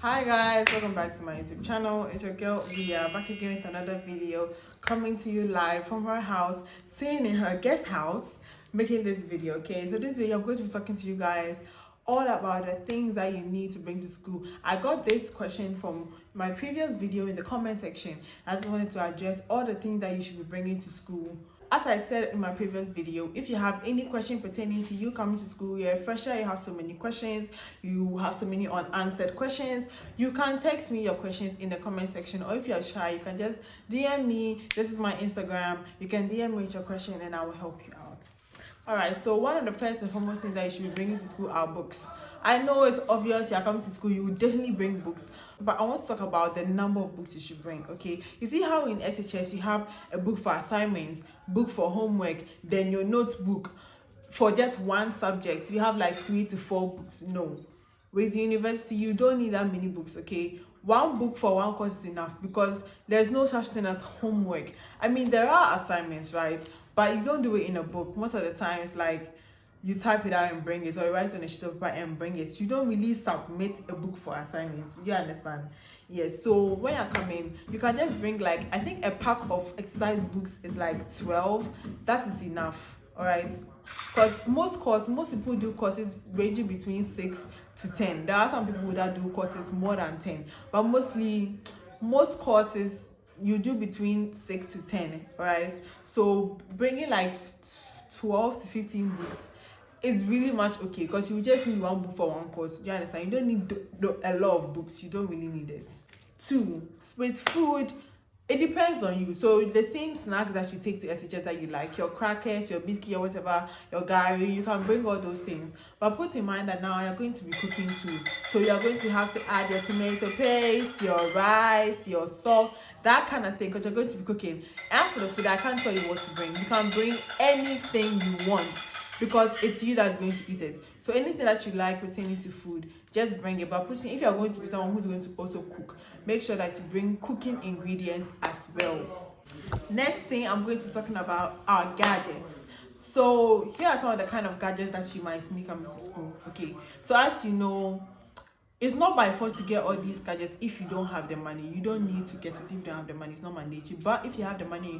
Hi guys, welcome back to my YouTube channel. It's your girl Via back again with another video, coming to you live from her house, sitting in her guest house, making this video. Okay, so this video I'm going to be talking to you guys all about the things that you need to bring to school. I got this question from my previous video in the comment section. I just wanted to address all the things that you should be bringing to school. As I said in my previous video, if you have any question pertaining to you coming to school, you're a fresher, you have so many questions, you have so many unanswered questions, you can text me your questions in the comment section, or if you're shy, you can just DM me. This is my Instagram. You can DM me with your question and I will help you out. Alright, so one of the first and foremost things that you should be bringing to school are books. I know it's obvious you're coming to school, you will definitely bring books, but I want to talk about the number of books you should bring. Okay, you see how in SHS you have a book for assignments, book for homework, then your notebook. For just one subject you have like 3 to 4 books. No, with university you don't need that many books. Okay, one book for one course is enough, because there's no such thing as homework. I mean, there are assignments, right, but you don't do it in a book. Most of the time it's like you type it out and bring it, or you write on a sheet of paper and bring it. You don't really submit a book for assignments. You understand? Yes. So when you're coming, you can just bring, like, I think a pack of exercise books is like 12. That is enough. All right, because most people do courses ranging between 6 to 10. There are some people that do courses more than 10, but most courses you do between 6 to 10. All right, so bringing like 12 to 15 books is really much okay, because you just need one book for one course. You understand? You don't need a lot of books. You don't really need it. 2, with food, it depends on you. So the same snacks that you take to SHS that you like, your crackers, your biscuit, or whatever, your gari, you can bring all those things. But put in mind that now you're going to be cooking too. So you're going to have to add your tomato paste, your rice, your salt, that kind of thing, because you're going to be cooking. As for the food, I can't tell you what to bring. You can bring anything you want, because it's you that's going to eat it. So anything that you like pertaining to food, just bring it. But if you're going to be someone who's going to also cook, make sure that you bring cooking ingredients as well. Next thing I'm going to be talking about are gadgets. So here are some of the kind of gadgets that you might sneak coming to school. Okay, so as you know, it's not by force to get all these gadgets. If you don't have the money, you don't need to get it. If you don't have the money, it's not mandatory. But if you have the money, you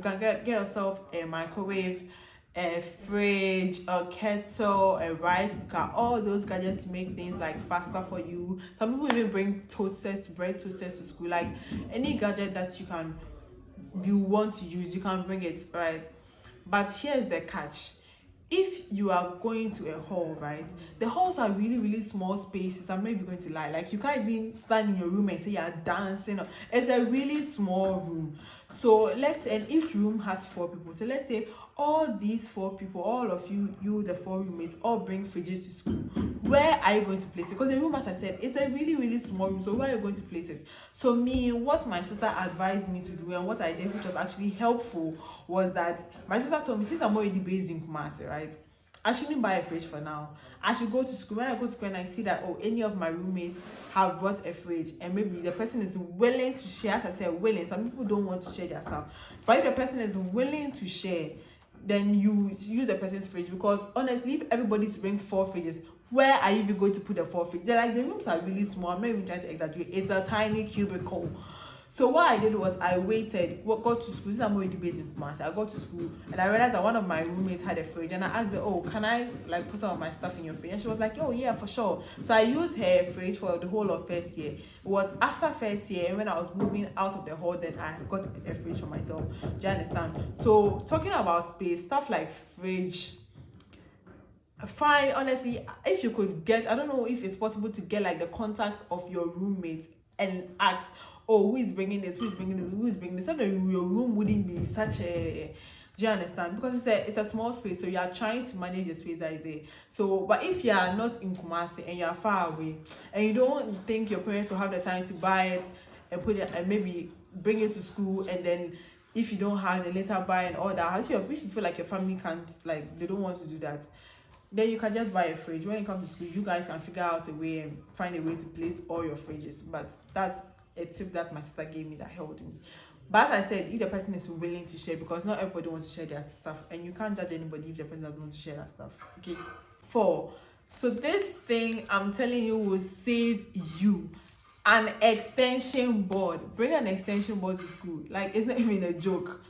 can get yourself a microwave, a fridge, a kettle, a rice cooker, all those gadgets to make things like faster for you. Some people even bring bread toasters to school. Like, any gadget that you want to use, you can bring it, right? But here's the catch. If you are going to a hall, right, the halls are really small spaces. I'm not even going to lie, like, you can't even stand in your room and say you're dancing. It's a really small room. So and each room has 4 people. So let's say all these 4 people, all of you the 4 roommates, all bring fridges to school. Where are you going to place it? Because the room, as I said, it's a really small room. So where are you going to place it? So what my sister advised me to do, and what I did, which was actually helpful, was that my sister told me, since I'm already based in Kumasi, right, I shouldn't buy a fridge for now. I should go to school. When I go to school and I see that, any of my roommates have brought a fridge, and maybe the person is willing to share. As I said, willing. Some people don't want to share their stuff, but if the person is willing to share, then you use the person's fridge. Because honestly, if everybody's bring 4 fridges, where are you even going to put the 4 fridges? The rooms are really small. I'm not even trying to exaggerate. It's a tiny cubicle. So what I did was I waited, got to school. Since I'm already based in Kumasi, I got to school and I realized that one of my roommates had a fridge, and I asked her, "Oh, can I like put some of my stuff in your fridge?" And she was like, "Oh yeah, for sure." So I used her fridge for the whole of first year. It was after first year, and when I was moving out of the hall, then I got a fridge for myself. Do you understand? So talking about space, stuff like fridge, fine. Honestly, if you could get, I don't know if it's possible to get like the contacts of your roommates and ask, "Oh, who is bringing this, who is bringing this, who is bringing this," so that your room wouldn't be such a, do you understand? Because it's a small space, so you are trying to manage the space that is there. So but if you are not in Kumasi and you are far away, and you don't think your parents will have the time to buy it and put it and maybe bring it to school, and then if you don't have it, later buy and all that, if you feel like your family can't, like, they don't want to do that, then you can just buy a fridge. When it comes to school, you guys can figure out a way and find a way to place all your fridges. But that's a tip that my sister gave me that helped me. But as I said, if the person is willing to share, because not everybody wants to share their stuff, and you can't judge anybody if the person doesn't want to share that stuff. Okay. 4. So this thing I'm telling you will save you. An extension board. Bring an extension board to school. Like, it's not even a joke.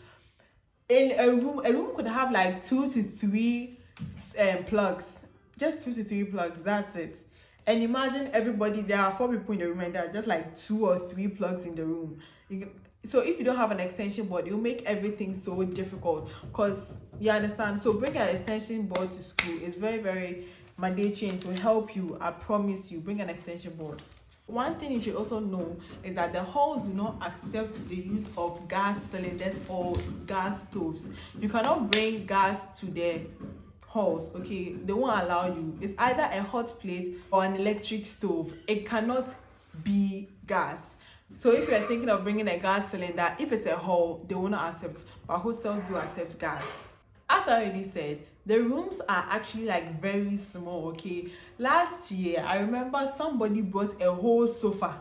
In a room could have like 2 to 3 plugs. Just 2 to 3 plugs. That's it. And imagine everybody, there are 4 people in the room and there are just like 2 or 3 plugs in the room. So if you don't have an extension board, it will make everything so difficult, because you understand. So bring an extension board to school. It's very, very mandatory and to help you. I promise you, bring an extension board. One thing you should also know is that the halls do not accept the use of gas cylinders or gas stoves. You cannot bring gas to the halls, okay? They won't allow you. It's either a hot plate or an electric stove. It cannot be gas. So if you're thinking of bringing a gas cylinder, if it's a hall, they will not accept, but hostels do accept gas. As I already said, the rooms are actually like very small, okay? Last year, I remember somebody brought a whole sofa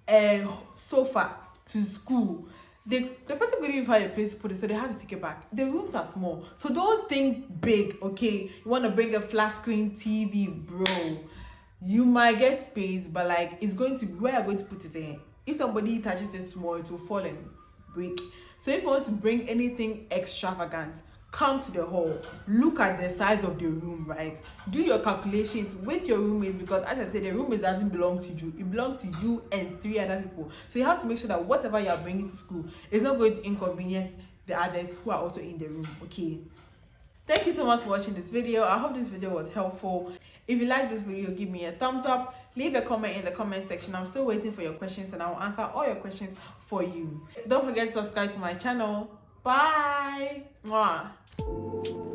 to school. The person couldn't even find a place to put it, so they had to take it back. The rooms are small, so don't think big, okay? You want to bring a flat screen TV, bro. You might get space, but like, it's going to be where you're going to put it in. If somebody touches it small, it will fall and break. So if you want to bring anything extravagant, come to the hall. Look at the size of the room, right? Do your calculations with your roommates, because as I said, the roommate doesn't belong to you. It belongs to you and 3 other people. So you have to make sure that whatever you are bringing to school is not going to inconvenience the others who are also in the room, okay? Thank you so much for watching this video. I hope this video was helpful. If you like this video, give me a thumbs up. Leave a comment in the comment section. I'm still waiting for your questions and I will answer all your questions for you. Don't forget to subscribe to my channel. Bye. Mwah.